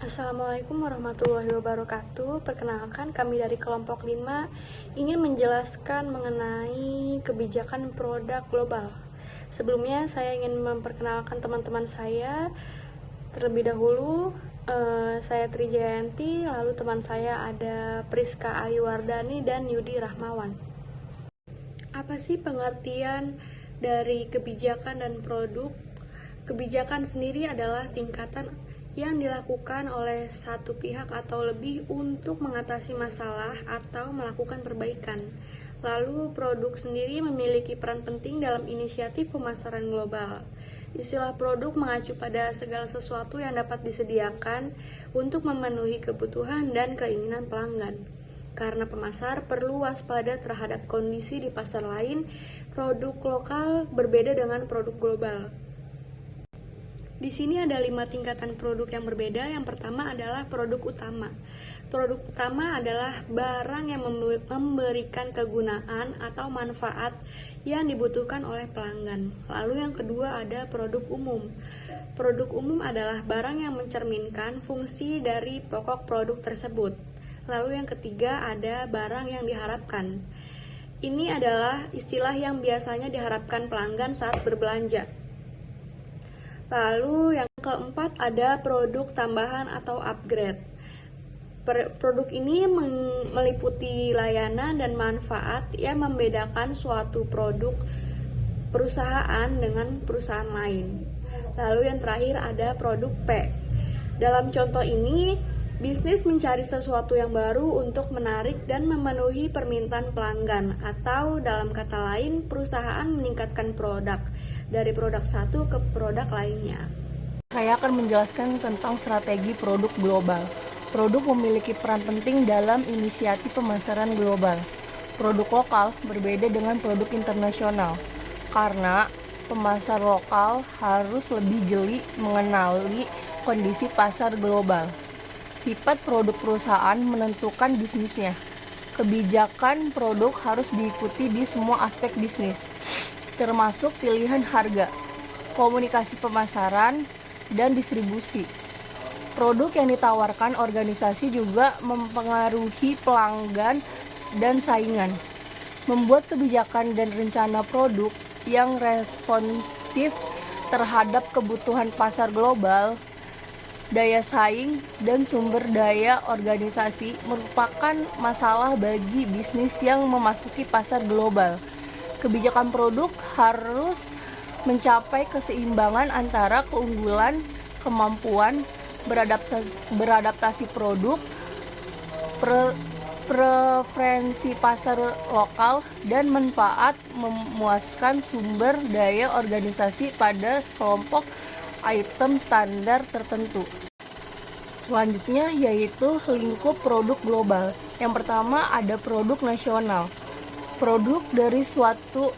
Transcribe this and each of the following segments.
Assalamualaikum warahmatullahi wabarakatuh. Perkenalkan, kami dari kelompok 5 ingin menjelaskan mengenai kebijakan produk global. Sebelumnya saya ingin memperkenalkan teman-teman saya. Terlebih dahulu, saya Trijayanti, lalu teman saya ada Priska Ayuwardani dan Yudi Rahmawan. Apa sih pengertian dari kebijakan dan produk? Kebijakan sendiri adalah tingkatan yang dilakukan oleh satu pihak atau lebih untuk mengatasi masalah atau melakukan perbaikan. Lalu produk sendiri memiliki peran penting dalam inisiatif pemasaran global. Istilah produk mengacu pada segala sesuatu yang dapat disediakan untuk memenuhi kebutuhan dan keinginan pelanggan. Karena pemasar perlu waspada terhadap kondisi di pasar lain, produk lokal berbeda dengan produk global. Di sini ada 5 tingkatan produk yang berbeda. Yang pertama adalah produk utama. Produk utama adalah barang yang memberikan kegunaan atau manfaat yang dibutuhkan oleh pelanggan. Lalu yang kedua ada produk umum. Produk umum adalah barang yang mencerminkan fungsi dari pokok produk tersebut. Lalu yang ketiga ada barang yang diharapkan. Ini adalah istilah yang biasanya diharapkan pelanggan saat berbelanja. Lalu yang keempat ada produk tambahan atau upgrade. Produk ini meliputi layanan dan manfaat yang membedakan suatu produk perusahaan dengan perusahaan lain. Lalu yang terakhir ada produk P. Dalam contoh ini, bisnis mencari sesuatu yang baru untuk menarik dan memenuhi permintaan pelanggan, atau dalam kata lain, perusahaan meningkatkan produk dari produk satu ke produk lainnya. Saya akan menjelaskan tentang strategi produk global. Produk memiliki peran penting dalam inisiatif pemasaran global. Produk lokal berbeda dengan produk internasional, karena pemasar lokal harus lebih jeli mengenali kondisi pasar global. Sifat produk perusahaan menentukan bisnisnya. Kebijakan produk harus diikuti di semua aspek bisnis, termasuk pilihan harga, komunikasi pemasaran, dan distribusi. Produk yang ditawarkan organisasi juga mempengaruhi pelanggan dan saingan. Membuat kebijakan dan rencana produk yang responsif terhadap kebutuhan pasar global, daya saing, dan sumber daya organisasi merupakan masalah bagi bisnis yang memasuki pasar global. Kebijakan produk harus mencapai keseimbangan antara keunggulan, kemampuan beradaptasi produk, preferensi pasar lokal, dan manfaat memuaskan sumber daya organisasi pada sekelompok item standar tertentu. Selanjutnya yaitu lingkup produk global. Yang pertama ada produk nasional. Produk dari suatu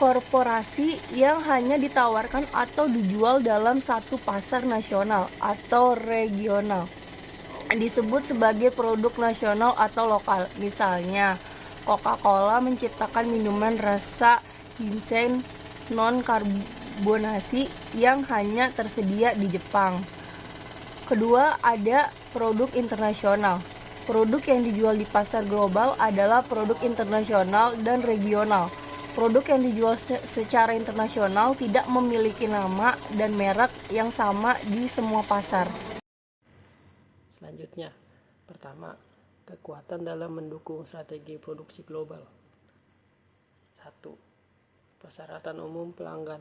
korporasi yang hanya ditawarkan atau dijual dalam satu pasar nasional atau regional disebut sebagai produk nasional atau lokal. Misalnya, Coca-Cola menciptakan minuman rasa ginseng non-karbonasi yang hanya tersedia di Jepang. Kedua, ada produk internasional. Produk yang dijual di pasar global adalah produk internasional dan regional. Produk yang dijual secara internasional tidak memiliki nama dan merek yang sama di semua pasar. Selanjutnya, pertama, kekuatan dalam mendukung strategi produksi global. 1. Persyaratan umum pelanggan.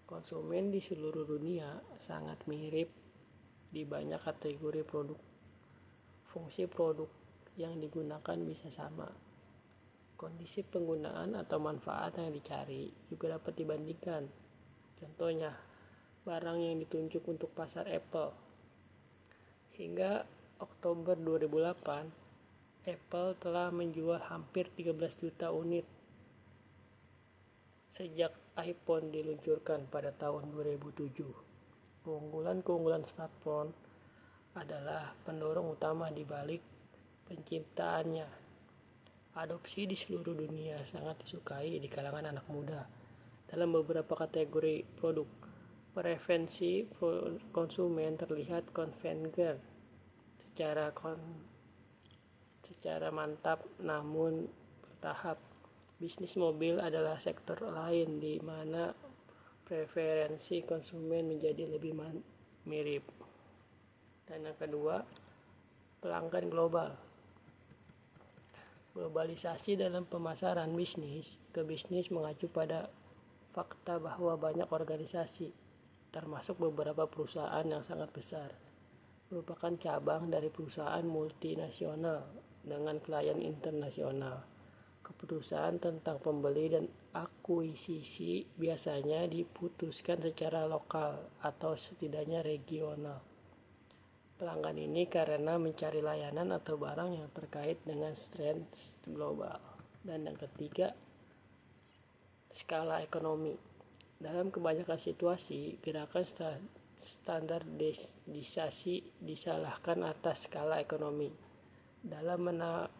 Konsumen di seluruh dunia sangat mirip di banyak kategori produk. Fungsi produk yang digunakan bisa sama. Kondisi penggunaan atau manfaat yang dicari juga dapat dibandingkan. Contohnya, barang yang ditunjuk untuk pasar Apple. Hingga Oktober 2008, Apple telah menjual hampir 13 juta unit. Sejak iPhone diluncurkan pada tahun 2007. Keunggulan smartphone adalah pendorong utama di balik penciptaannya. Adopsi di seluruh dunia sangat disukai di kalangan anak muda. Dalam beberapa kategori produk, preferensi konsumen terlihat konvergen secara mantap namun bertahap. Bisnis mobil adalah sektor lain di mana preferensi konsumen menjadi lebih mirip. Dan yang kedua, pelanggan global. Globalisasi dalam pemasaran bisnis ke bisnis mengacu pada fakta bahwa banyak organisasi, termasuk beberapa perusahaan yang sangat besar, merupakan cabang dari perusahaan multinasional dengan klien internasional. Keputusan tentang pembeli dan akuisisi biasanya diputuskan secara lokal atau setidaknya regional. Pelanggan ini karena mencari layanan atau barang yang terkait dengan tren global. Dan yang ketiga, skala ekonomi. Dalam kebanyakan situasi, gerakan standarisasi disalahkan atas skala ekonomi. Dalam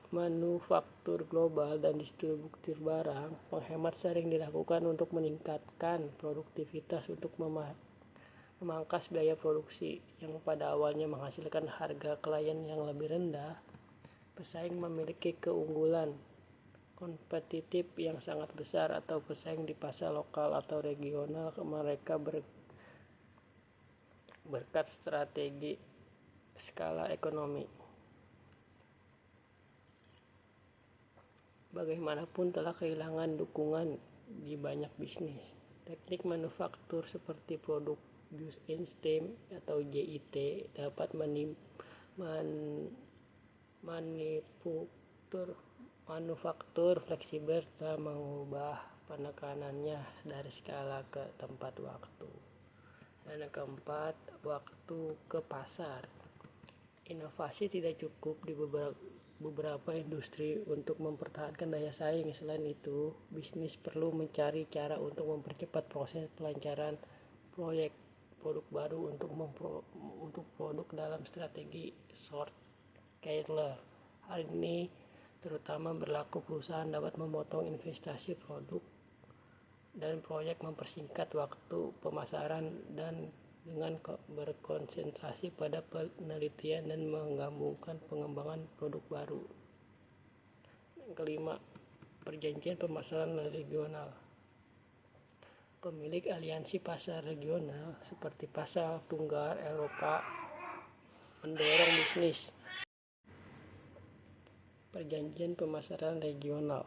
manufaktur global dan distribusi barang, penghemat sering dilakukan untuk meningkatkan produktivitas untuk memangkas biaya produksi yang pada awalnya menghasilkan harga klien yang lebih rendah. Pesaing memiliki keunggulan kompetitif yang sangat besar atau pesaing di pasar lokal atau regional. Mereka berkat strategi skala ekonomi. Bagaimanapun telah kehilangan dukungan di banyak bisnis. Teknik manufaktur seperti produk just in time atau JIT dapat manufaktur fleksibel telah mengubah penekanannya dari skala ke tempat waktu. Dan yang keempat, waktu ke pasar. Inovasi tidak cukup di beberapa industri untuk mempertahankan daya saing. Selain itu, bisnis perlu mencari cara untuk mempercepat proses pelancaran produk baru untuk produk dalam strategi short killer. Hal ini terutama berlaku perusahaan dapat memotong investasi produk dan proyek, mempersingkat waktu pemasaran dan dengan berkonsentrasi pada penelitian dan menggabungkan pengembangan produk baru. Yang kelima, perjanjian pemasaran regional. Pemilik aliansi pasar regional seperti pasar tunggal Eropa mendorong bisnis. Perjanjian pemasaran regional.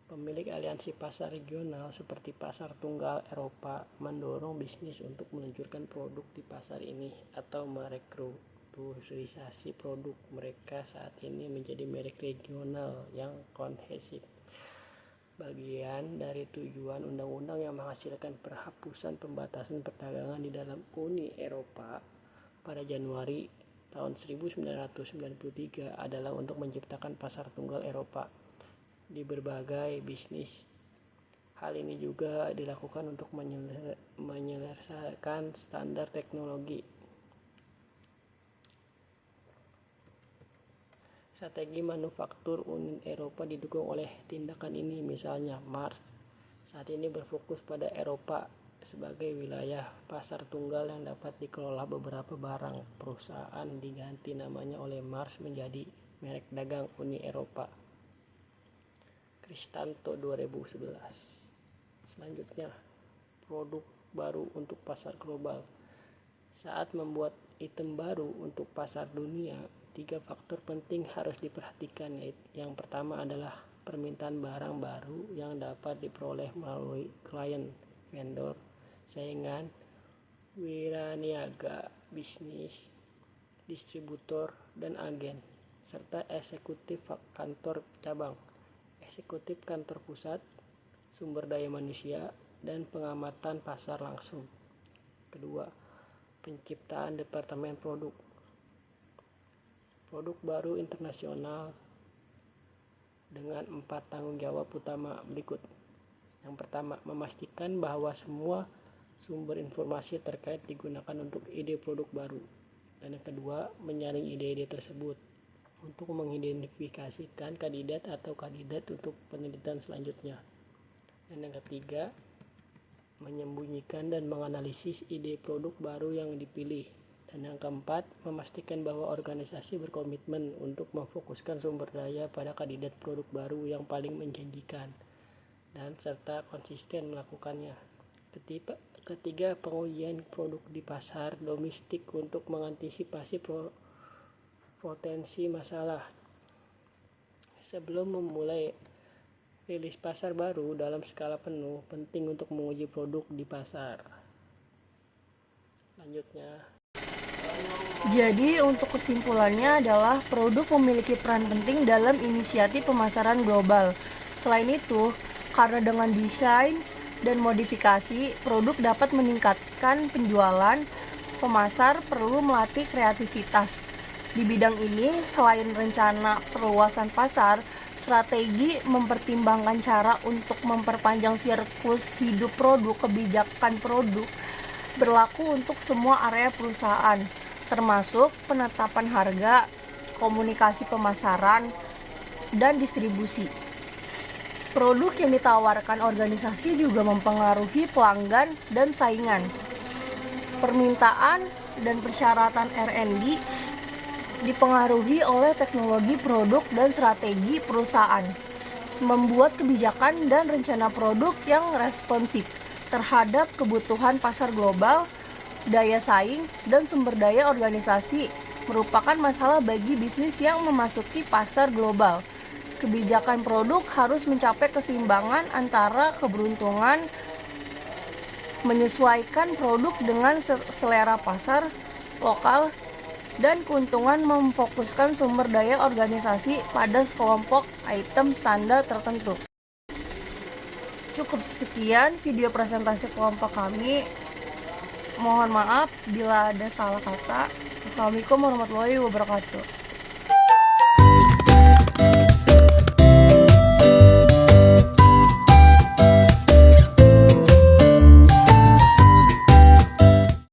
Pemilik aliansi pasar regional seperti pasar tunggal Eropa mendorong bisnis untuk meluncurkan produk di pasar ini atau merestrukturisasi produk mereka saat ini menjadi merek regional yang kohesif. Bagian dari tujuan undang-undang yang menghasilkan penghapusan pembatasan perdagangan di dalam Uni Eropa pada Januari tahun 1993 adalah untuk menciptakan pasar tunggal Eropa di berbagai bisnis. Hal ini juga dilakukan untuk menyelesaikan standar teknologi. Strategi manufaktur Uni Eropa didukung oleh tindakan ini. Misalnya, Mars saat ini berfokus pada Eropa sebagai wilayah pasar tunggal yang dapat dikelola beberapa barang. Perusahaan diganti namanya oleh Mars menjadi merek dagang Uni Eropa. Kristanto 2011. Selanjutnya, produk baru untuk pasar global. Saat membuat item baru untuk pasar dunia, 3 faktor penting harus diperhatikan. Yang pertama adalah permintaan barang baru yang dapat diperoleh melalui klien, vendor, saingan, wiraniaga, bisnis, distributor, dan agen, serta eksekutif kantor cabang, eksekutif kantor pusat, sumber daya manusia, dan pengamatan pasar langsung. Kedua, penciptaan departemen produk. Produk baru internasional dengan 4 tanggung jawab utama berikut. Yang pertama, memastikan bahwa semua sumber informasi terkait digunakan untuk ide produk baru. Dan yang kedua, menyaring ide-ide tersebut untuk mengidentifikasikan kandidat untuk penelitian selanjutnya. Dan yang ketiga, menyembunyikan dan menganalisis ide produk baru yang dipilih. Dan yang keempat, memastikan bahwa organisasi berkomitmen untuk memfokuskan sumber daya pada kandidat produk baru yang paling menjanjikan dan serta konsisten melakukannya. Ketiga, pengujian produk di pasar domestik untuk mengantisipasi potensi masalah. Sebelum memulai rilis pasar baru dalam skala penuh, penting untuk menguji produk di pasar. Selanjutnya, Jadi untuk kesimpulannya adalah produk memiliki peran penting dalam inisiatif pemasaran global. Selain itu, karena dengan desain dan modifikasi, produk dapat meningkatkan penjualan, pemasar perlu melatih kreativitas. Di bidang ini, selain rencana perluasan pasar, strategi mempertimbangkan cara untuk memperpanjang siklus hidup produk. Kebijakan produk berlaku untuk semua area perusahaan, termasuk penetapan harga, komunikasi pemasaran, dan distribusi. Produk yang ditawarkan organisasi juga mempengaruhi pelanggan dan saingan. Permintaan dan persyaratan R&D dipengaruhi oleh teknologi produk dan strategi perusahaan. Membuat kebijakan dan rencana produk yang responsif terhadap kebutuhan pasar global, daya saing, dan sumber daya organisasi merupakan masalah bagi bisnis yang memasuki pasar global. Kebijakan produk harus mencapai keseimbangan antara keberuntungan menyesuaikan produk dengan selera pasar lokal dan keuntungan memfokuskan sumber daya organisasi pada kelompok item standar tertentu. Cukup sekian video presentasi kelompok kami. Mohon maaf bila ada salah kata. Assalamualaikum warahmatullahi wabarakatuh.